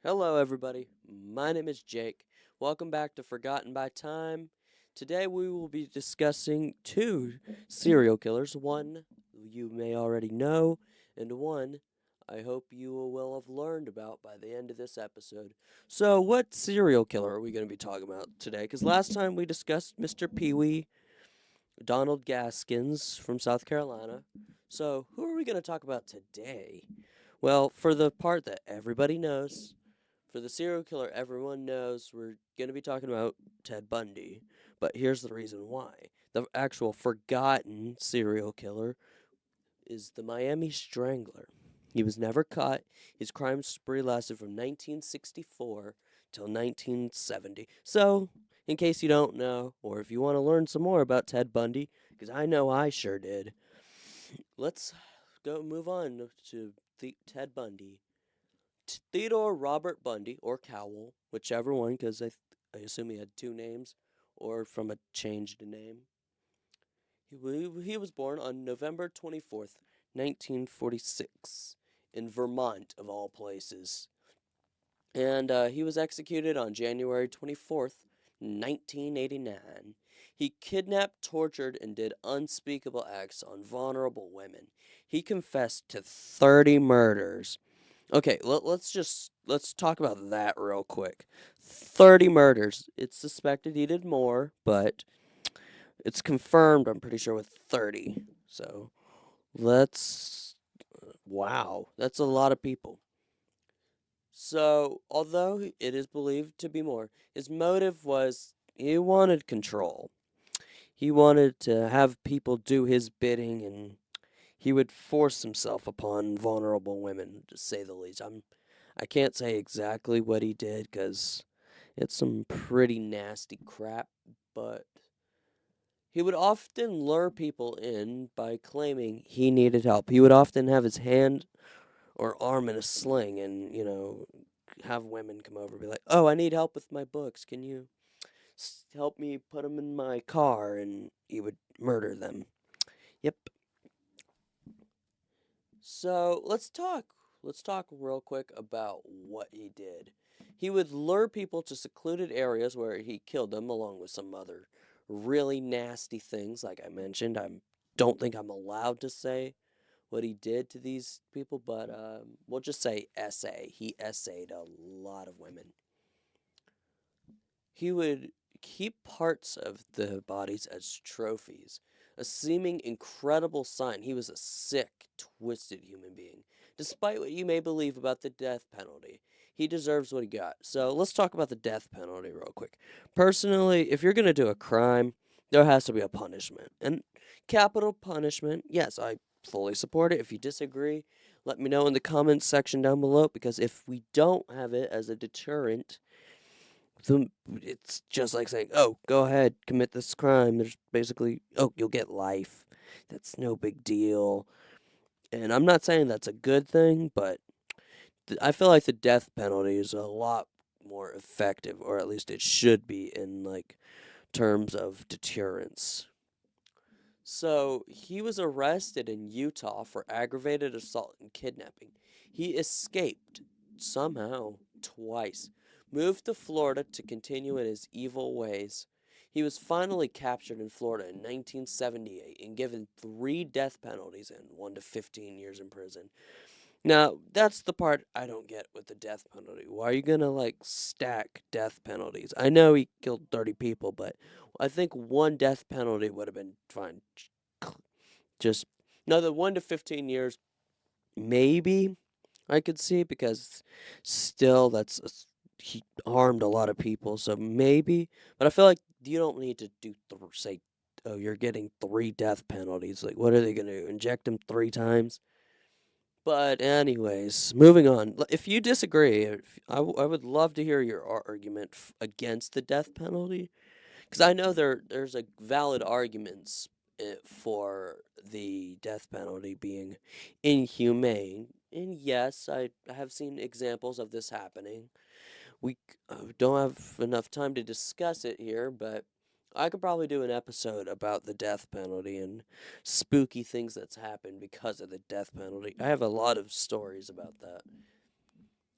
Hello, everybody. My name is Jake. Welcome back to Forgotten by Time. Today we will be discussing two serial killers. One you may already know, and one I hope you will have learned about by the end of this episode. So, what serial killer are we going to be talking about today? Because last time we discussed Mr. Pee Wee, Donald Gaskins from South Carolina. So, who are we going to talk about today? Well, for the part that everybody knows, for the serial killer everyone knows, we're going to be talking about Ted Bundy. But here's the reason why. The actual forgotten serial killer is the Miami Strangler. He was never caught. His crime spree lasted from 1964 till 1970. So, in case you don't know, or if you want to learn some more about Ted Bundy, because I know I sure did, let's go move on to Ted Bundy. Theodore Robert Bundy, or Cowell, whichever one, because I assume he had two names, or from a changed name. He was born on November 24th, 1946, in Vermont, of all places. And he was executed on January 24th, 1989. He kidnapped, tortured, and did unspeakable acts on vulnerable women. He confessed to 30 murders. Okay, let's talk about that real quick. 30 murders. It's suspected he did more, but it's confirmed, I'm pretty sure, with 30. So, let's wow, that's a lot of people. So, although it is believed to be more, his motive was he wanted control. He wanted to have people do his bidding, and he would force himself upon vulnerable women, to say the least. I can't say exactly what he did because it's some pretty nasty crap, but he would often lure people in by claiming he needed help. He would often have his hand or arm in a sling and, have women come over and be like, "Oh, I need help with my books. Can you help me put them in my car?" And he would murder them. Yep. So let's talk. Let's talk real quick about what he did. He would lure people to secluded areas where he killed them, along with some other really nasty things. Like I mentioned, I don't think I'm allowed to say what he did to these people, but we'll just say essay. He essayed a lot of women. He would keep parts of the bodies as trophies, a seeming incredible sign he was a sick, twisted human being. Despite what you may believe about the death penalty, he deserves what he got. So let's talk about the death penalty real quick. Personally, if you're going to do a crime, there has to be a punishment. And capital punishment, yes, I fully support it. If you disagree, let me know in the comments section down below, because if we don't have it as a deterrent, it's just like saying, "Oh, go ahead, commit this crime." There's basically, "Oh, you'll get life." That's no big deal. And I'm not saying that's a good thing, but I feel like the death penalty is a lot more effective, or at least it should be in like terms of deterrence. So, he was arrested in Utah for aggravated assault and kidnapping. He escaped somehow twice, moved to Florida to continue in his evil ways. He was finally captured in Florida in 1978 and given 3 death penalties and 1 to 15 years in prison. Now, that's the part I don't get with the death penalty. Why are you gonna like stack death penalties? I know he killed 30 people, but I think 1 death penalty would have been fine. Just another 1 to 15 years, maybe I could see, because still he harmed a lot of people, so maybe. But I feel like you don't need to say, "Oh, you're getting 3 death penalties." Like, what are they gonna do? Inject him 3 times? But anyways, moving on. If you disagree, I would love to hear your argument against the death penalty, because I know there's a valid arguments for the death penalty being inhumane. And yes, I have seen examples of this happening. We don't have enough time to discuss it here, but I could probably do an episode about the death penalty and spooky things that's happened because of the death penalty. I have a lot of stories about that.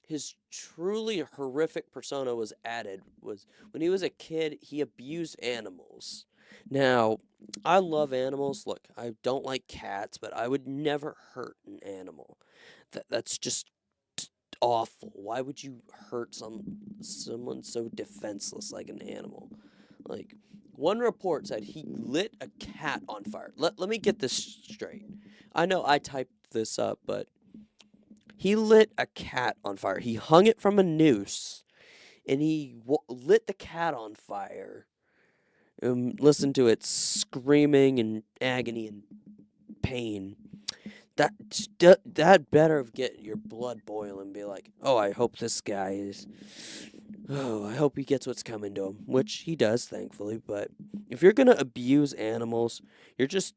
his truly horrific persona was added was when he was a kid, he abused animals. Now, I love animals. Look, I don't like cats, but I would never hurt an animal. That's just awful. Why would you hurt someone so defenseless like an animal? Like, one report said he lit a cat on fire. Let me get this straight. I know I typed this up, but he lit a cat on fire. He hung it from a noose, and he lit the cat on fire. Listen to it screaming in agony and pain. That better get your blood boiling. Be like, oh, I hope this guy is. Oh, I hope he gets what's coming to him, which he does, thankfully. But if you're gonna abuse animals, you're just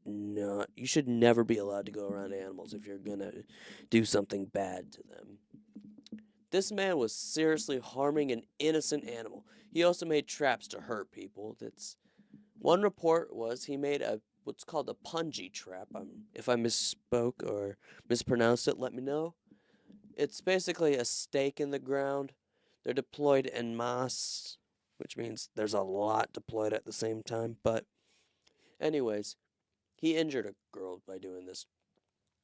not. You should never be allowed to go around animals if you're gonna do something bad to them. This man was seriously harming an innocent animal. He also made traps to hurt people. That's one report was he made a what's called a punji trap. If I misspoke or mispronounced it, let me know. It's basically a stake in the ground. They're deployed en masse, which means there's a lot deployed at the same time. But, anyways, he injured a girl by doing this.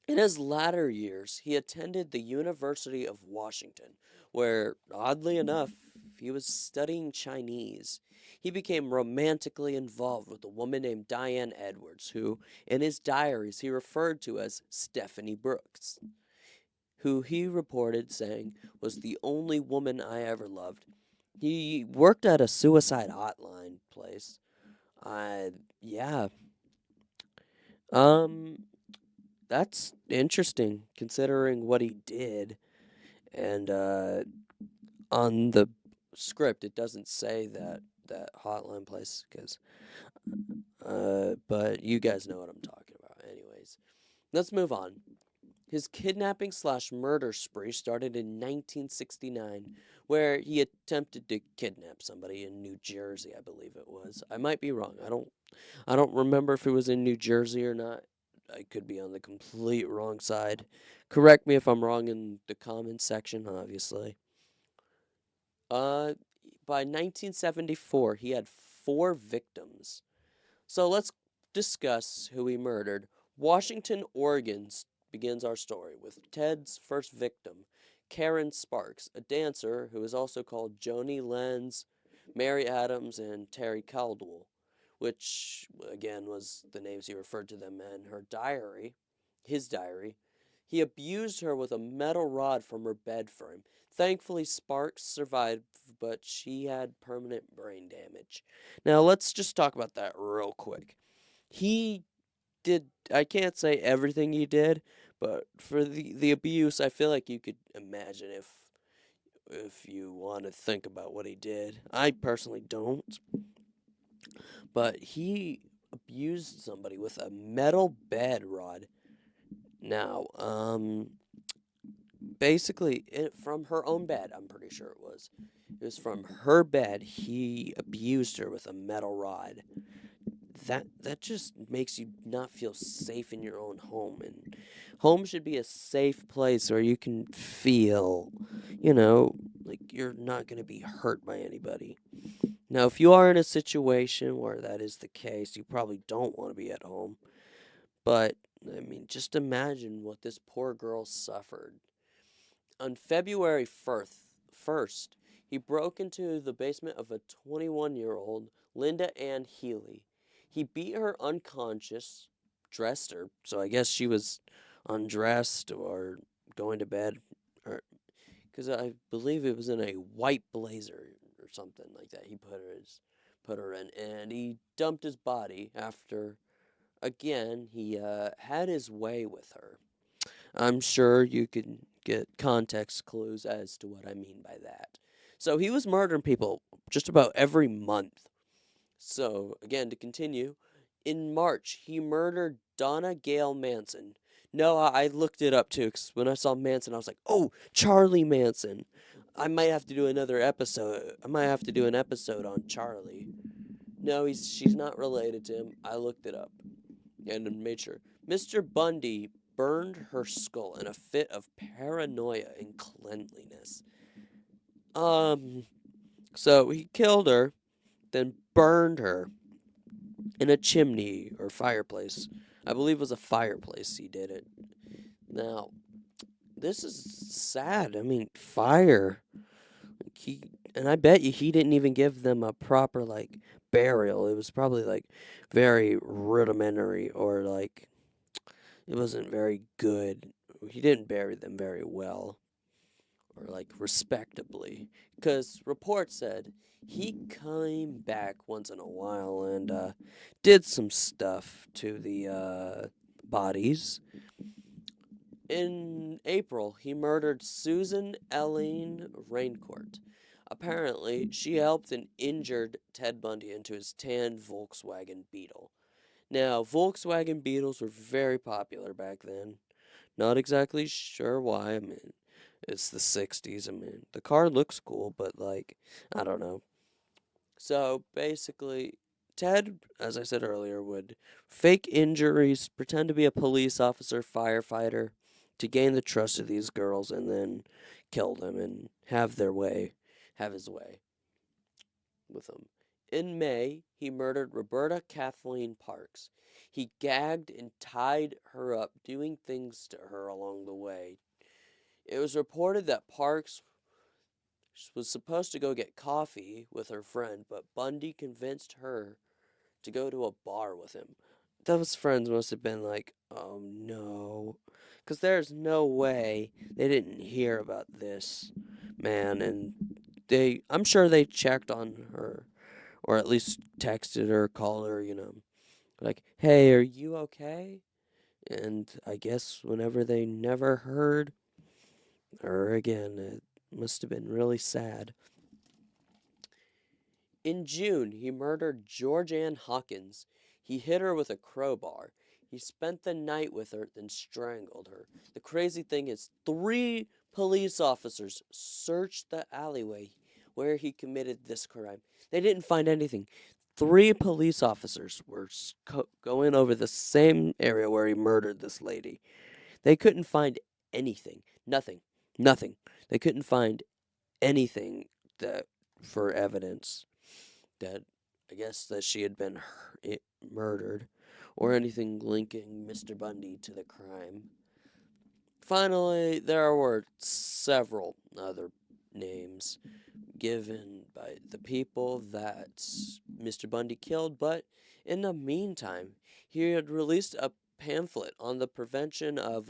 In his latter years, he attended the University of Washington, where, oddly enough, he was studying Chinese. He became romantically involved with a woman named Diane Edwards, who, in his diaries, he referred to as Stephanie Brooks, who he reported saying was the only woman I ever loved. He worked at a suicide hotline place. Yeah. Um, that's interesting considering what he did. And on the script, it doesn't say that hotline place because, but you guys know what I'm talking about. Anyways, let's move on. His kidnapping slash murder spree started in 1969, where he attempted to kidnap somebody in New Jersey, I believe it was. I might be wrong. I don't remember if it was in New Jersey or not. I could be on the complete wrong side. Correct me if I'm wrong in the comments section, obviously. Uh, by 1974, he had 4 victims. So let's discuss who he murdered. Washington, Oregon begins our story with Ted's first victim, Karen Sparks, a dancer who is also called Joni Lenz, Mary Adams, and Terry Caldwell, which again was the names he referred to them in her diary, his diary. He abused her with a metal rod from her bed frame. Thankfully, Sparks survived, but she had permanent brain damage. Now, let's just talk about that real quick. He did, I can't say everything he did, but for the abuse, I feel like you could imagine if you want to think about what he did. I personally don't, but he abused somebody with a metal bed rod. Now, basically, from her own bed, I'm pretty sure it was. It was from her bed. He abused her with a metal rod. That just makes you not feel safe in your own home, and home should be a safe place where you can feel, like you're not going to be hurt by anybody. Now, if you are in a situation where that is the case, you probably don't want to be at home. But I mean, just imagine what this poor girl suffered. On February 1st, he broke into the basement of a 21-year-old Linda Ann Healy. He beat her unconscious, dressed her, so I guess she was undressed or going to bed, or because I believe it was in a white blazer or something like that. He put her in, and he dumped his body after. Again, he had his way with her. I'm sure you could get context clues as to what I mean by that. So he was murdering people just about every month. So, again, to continue, in March, he murdered Donna Gale Manson. No, I looked it up too, because when I saw Manson, I was like, oh, Charlie Manson. I might have to do another episode. I might have to do an episode on Charlie. No, she's not related to him. I looked it up and made sure. Mr. Bundy burned her skull in a fit of paranoia and cleanliness. So he killed her, then burned her in a chimney or fireplace. I believe it was a fireplace he did it. Now, this is sad. I mean, fire. He and I bet you he didn't even give them a proper burial. It was probably very rudimentary or it wasn't very good. He didn't bury them very well or respectably, because reports said he came back once in a while and did some stuff to the bodies. In April, he murdered Susan Ellen Raincourt. Apparently, she helped and injured Ted Bundy into his tan Volkswagen Beetle. Now, Volkswagen Beetles were very popular back then. Not exactly sure why. I mean, it's the 60s. I mean, the car looks cool, but I don't know. So basically, Ted, as I said earlier, would fake injuries, pretend to be a police officer, firefighter, to gain the trust of these girls, and then kill them and have his way with them. In May, he murdered Roberta Kathleen Parks. He gagged and tied her up, doing things to her along the way. It was reported that Parks was supposed to go get coffee with her friend, but Bundy convinced her to go to a bar with him. Those friends must have been like, oh no. Because there's no way they didn't hear about this, man. And I'm sure they checked on her, or at least texted her, called her, like, hey, are you okay? And I guess whenever they never heard her again, it must have been really sad. In June, he murdered George Ann Hawkins. He hit her with a crowbar. He spent the night with her, then strangled her. The crazy thing is, 3 police officers searched the alleyway where he committed this crime. They didn't find anything. 3 police officers were going over the same area where he murdered this lady. They couldn't find anything. Nothing. Nothing. They couldn't find anything that for evidence that I guess that she had been murdered or anything linking Mr. Bundy to the crime. Finally, there were several other names given by the people that Mr. Bundy killed, but in the meantime, he had released a pamphlet on the prevention of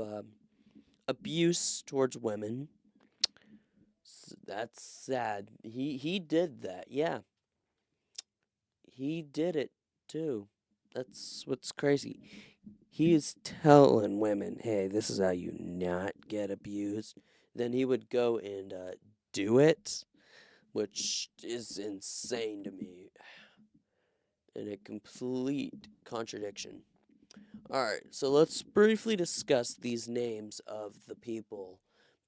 abuse towards women. That's sad. He did that. Yeah. He did it too. That's what's crazy. He is telling women, "Hey, this is how you not get abused." Then he would go and do it, which is insane to me, and a complete contradiction. All right, so let's briefly discuss these names of the people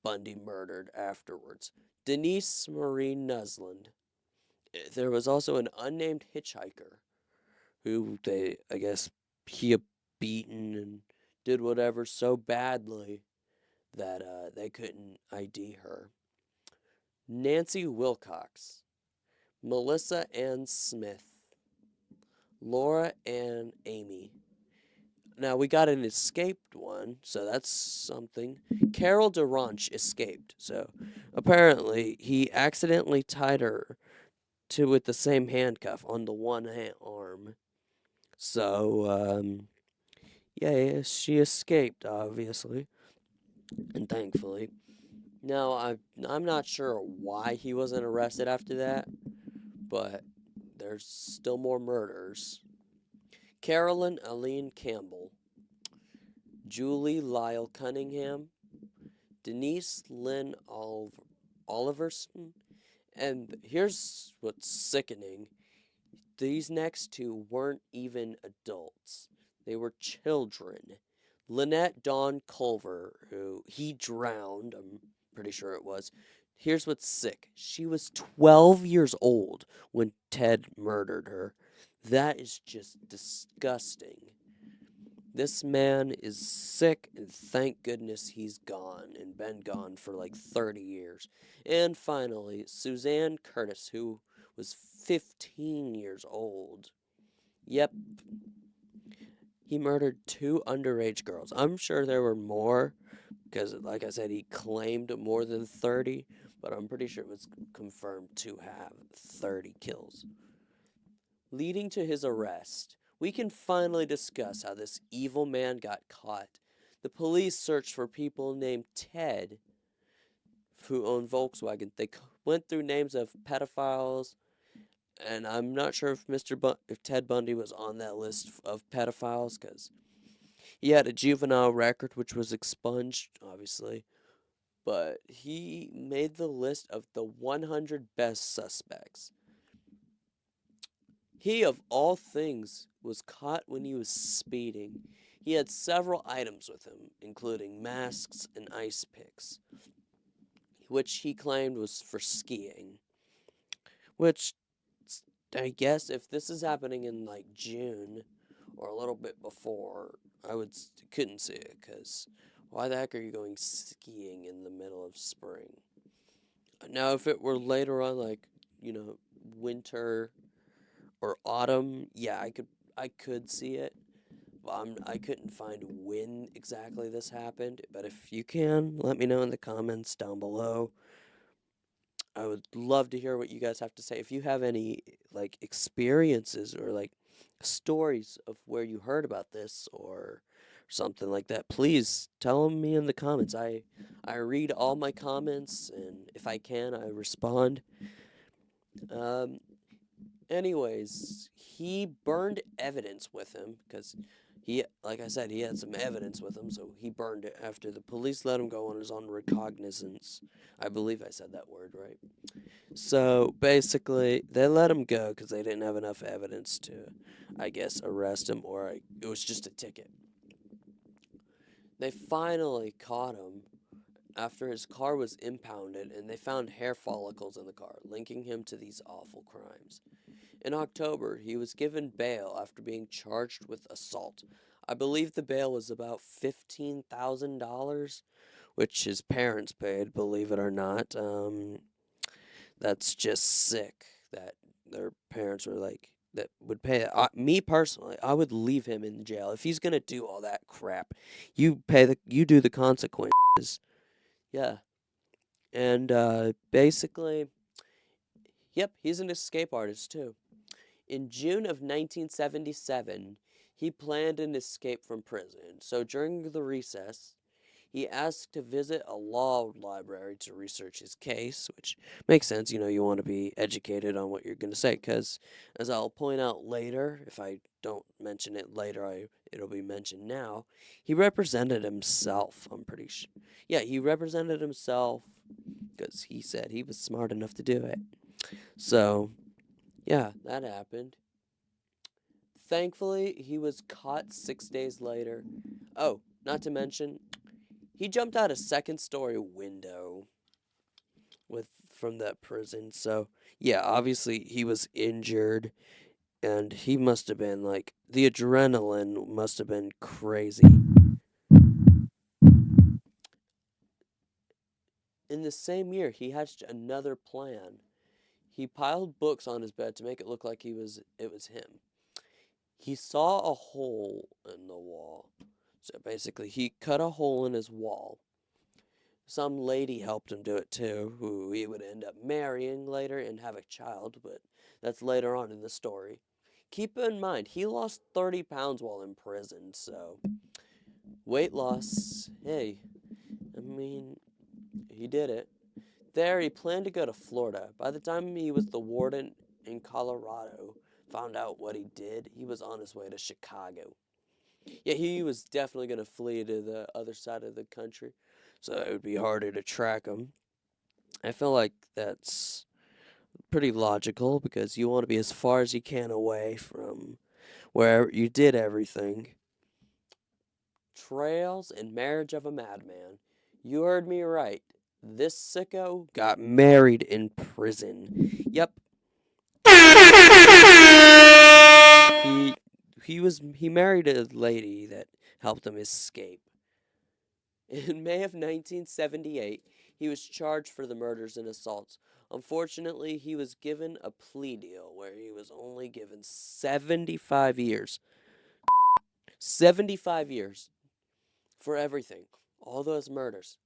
Bundy murdered afterwards. Denise Marie Nusland. There was also an unnamed hitchhiker who I guess, he had beaten and did whatever so badly that they couldn't ID her. Nancy Wilcox, Melissa Ann Smith, Laura Ann Amy. Now we got an escaped one, so that's something. Carol DeRonch escaped, so apparently he accidentally tied her to with the same handcuff on the one arm. So yeah, she escaped obviously, and thankfully. Now I'm not sure why he wasn't arrested after that, but there's still more murders. Carolyn Aline Campbell, Julie Lyle Cunningham, Denise Lynn Oliverson, and here's what's sickening. These next 2 weren't even adults. They were children. Lynette Dawn Culver, who he drowned, I'm pretty sure it was. Here's what's sick. She was 12 years old when Ted murdered her. That is just disgusting. This man is sick, and thank goodness he's gone and been gone for like 30 years. And finally, Suzanne Curtis, who was 15 years old. Yep, he murdered two underage girls. I'm sure there were more because, like I said, he claimed more than 30, but I'm pretty sure it was confirmed to have 30 kills. Leading to his arrest, we can finally discuss how this evil man got caught. The police searched for people named Ted who owned Volkswagen. They went through names of pedophiles, and I'm not sure if if Ted Bundy was on that list of pedophiles because he had a juvenile record which was expunged, obviously. But he made the list of the 100 best suspects. He, of all things, was caught when he was speeding. He had several items with him, including masks and ice picks, which he claimed was for skiing. Which, I guess, if this is happening in like June or a little bit before, couldn't see it, because why the heck are you going skiing in the middle of spring? Now, if it were later on, like, winter or autumn, yeah, I could see it. Well, I couldn't find when exactly this happened, but if you can, let me know in the comments down below. I would love to hear what you guys have to say. If you have any like experiences or like stories of where you heard about this or something like that, please tell me in the comments. I read all my comments, and if I can, I respond. Um, Anyways, he burned evidence with him because like I said, he had some evidence with him, so he burned it after the police let him go on his own recognizance. I believe I said that word right. So basically, they let him go because they didn't have enough evidence to, I guess, arrest him, or it was just a ticket. They finally caught him after his car was impounded, and they found hair follicles in the car, linking him to these awful crimes. In October, he was given bail after being charged with assault. I believe the bail was about $15,000, which his parents paid, believe it or not. That's just sick that their parents were like, that would pay it. Me personally, I would leave him in jail. If he's gonna do all that crap, you do the consequences. Yeah. And basically, yep, he's an escape artist too. In June of 1977, he planned an escape from prison. So during the recess, he asked to visit a law library to research his case, which makes sense. You want to be educated on what you're going to say, because as I'll point out later, if I don't mention it later, it'll be mentioned now. He represented himself, I'm pretty sure. Yeah, he represented himself because he said he was smart enough to do it. So, yeah, that happened. Thankfully, he was caught 6 days later. Oh, not to mention, he jumped out a second-story window from that prison. So, yeah, obviously he was injured, and he must have been like, the adrenaline must have been crazy. In the same year, he hatched another plan. He piled books on his bed to make it look like it was him. He saw a hole in the wall. So basically, he cut a hole in his wall. Some lady helped him do it too, who he would end up marrying later and have a child, but that's later on in the story. Keep in mind, he lost 30 pounds while in prison, so weight loss, hey, I mean, he did it. There, he planned to go to Florida. By the time he was the warden in Colorado, found out what he did, he was on his way to Chicago. Yeah, he was definitely going to flee to the other side of the country, so it would be harder to track him. I feel like that's pretty logical because you want to be as far as you can away from where you did everything. Trails and Marriage of a Madman. You heard me right. This sicko got married in prison. Yep. He he married a lady that helped him escape. In May of 1978, he was charged for the murders and assaults. Unfortunately, he was given a plea deal where he was only given 75 years. 75 years for everything, all those murders.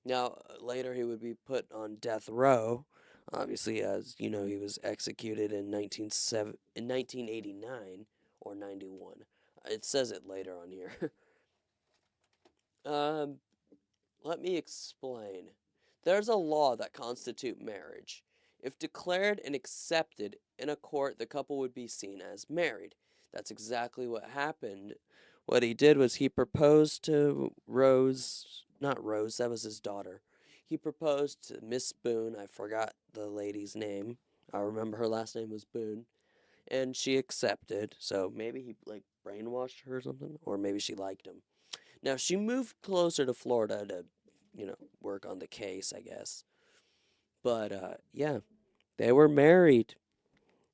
Now, later he would be put on death row, obviously, as you know, he was executed in 1989 or 91. It says it later on here. um, Let me explain. There's a law that constitutes marriage. If declared and accepted in a court, the couple would be seen as married. That's exactly what happened. What he did was he proposed to Rose, not Rose, that was his daughter. He proposed to Miss Boone. I forgot the lady's name. I remember her last name was Boone. And she accepted. So maybe he like brainwashed her or something, or maybe she liked him. Now, she moved closer to Florida to, work on the case, I guess. But, yeah, they were married,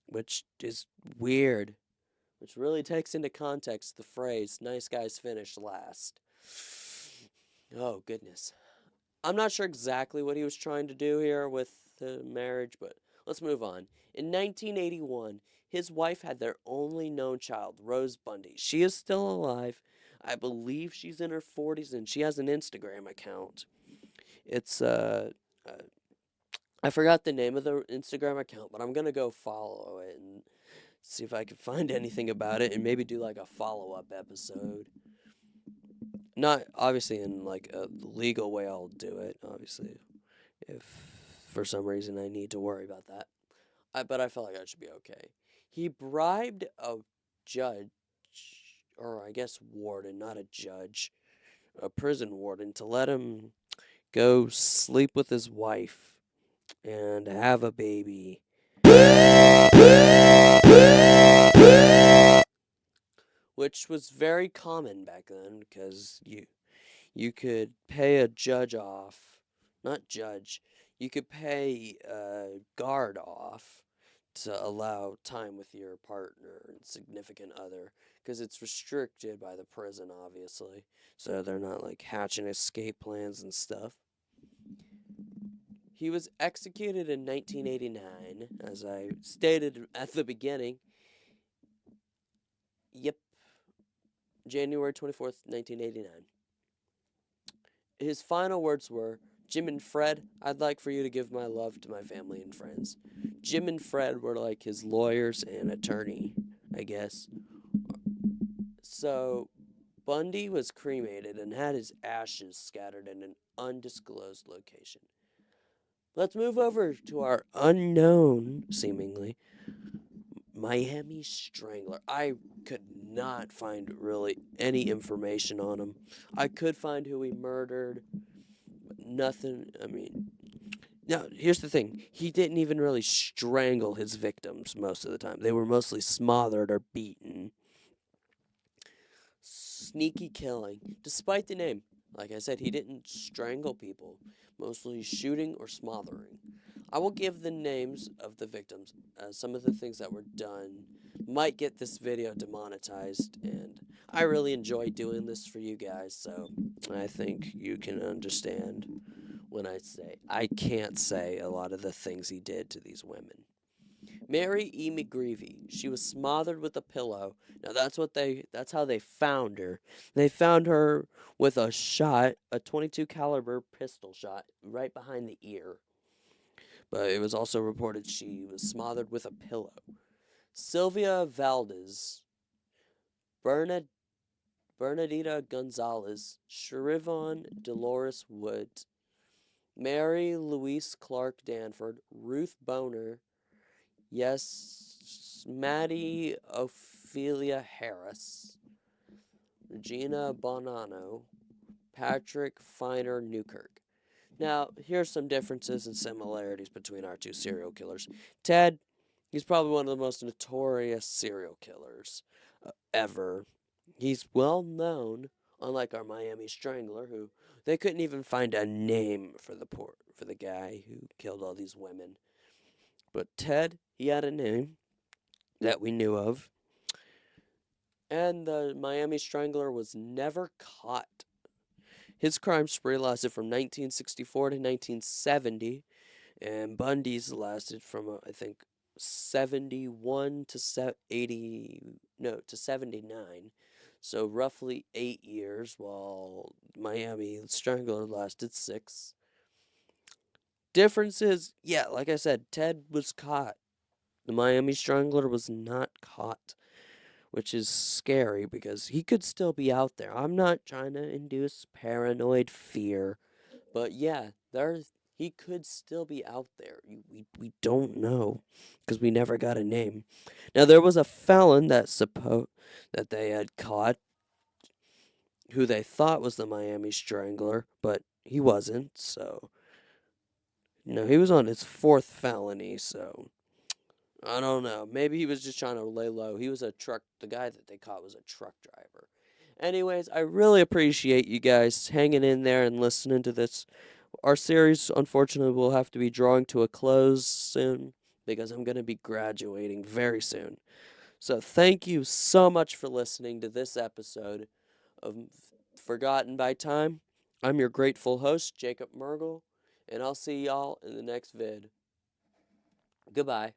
which is weird, which really takes into context the phrase, nice guys finish last. Oh, goodness. I'm not sure exactly what he was trying to do here with the marriage, but let's move on. In 1981, his wife had their only known child, Rose Bundy. She is still alive. I believe she's in her 40s, and she has an Instagram account. It's, I forgot the name of the Instagram account, but I'm going to go follow it and see if I can find anything about it and maybe do like a follow-up episode. Not obviously in like a legal way, I'll do it, obviously, if for some reason I need to worry about that. But I felt like I should be okay. He bribed a judge, or I guess warden, not a judge, a prison warden, to let him go sleep with his wife and have a baby. Which was very common back then because you could pay a judge off, not judge, you could pay a guard off to allow time with your partner and significant other because it's restricted by the prison, obviously. So they're not like hatching escape plans and stuff. He was executed in 1989, as I stated at the beginning. Yep, January 24th, 1989. His final words were, Jim and Fred, I'd like for you to give my love to my family and friends. Jim and Fred were like his lawyers and attorney, I guess. So, Bundy was cremated and had his ashes scattered in an undisclosed location. Let's move over to our unknown, seemingly, Miami Strangler. I could not find really any information on him. I could find who he murdered, but nothing. I mean, now here's the thing. He didn't even really strangle his victims most of the time. They were mostly smothered or beaten. Sneaky killing. Despite the name, like I said, he didn't strangle people, mostly shooting or smothering. I will give the names of the victims. Some of the things that were done might get this video demonetized, and I really enjoy doing this for you guys, so I think you can understand when I say I can't say a lot of the things he did to these women. Mary E. McGreevy. She was smothered with a pillow. Now that's how they found her. They found her with a shot, a 22 caliber pistol shot right behind the ear. But it was also reported she was smothered with a pillow. Sylvia Valdez, Bernadita Gonzalez, Sherivon Dolores Wood, Mary Louise Clark Danford, Ruth Boner, yes, Maddie Ophelia Harris, Regina Bonanno, Patrick Finer Newkirk. Now, here's some differences and similarities between our two serial killers. Ted, he's probably one of the most notorious serial killers ever. He's well known, unlike our Miami Strangler, who they couldn't even find a name for the guy who killed all these women. But Ted, he had a name that we knew of. and the Miami Strangler was never caught. His crime spree lasted from 1964 to 1970, and Bundy's lasted from I think 71 to 80, no, to 79. So roughly 8 years, while Miami Strangler lasted 6. Difference is, yeah, like I said, Ted was caught. The Miami Strangler was not caught, which is scary because he could still be out there. I'm not trying to induce paranoid fear, but yeah, he could still be out there. We don't know because we never got a name. Now there was a felon that they had caught who they thought was the Miami Strangler, but he wasn't. So he was on his 4th felony. So I don't know. Maybe he was just trying to lay low. He was a truck. The guy that they caught was a truck driver. Anyways, I really appreciate you guys hanging in there and listening to this. Our series, unfortunately, will have to be drawing to a close soon because I'm going to be graduating very soon. So thank you so much for listening to this episode of Forgotten by Time. I'm your grateful host, Jacob Mergel, and I'll see y'all in the next vid. Goodbye.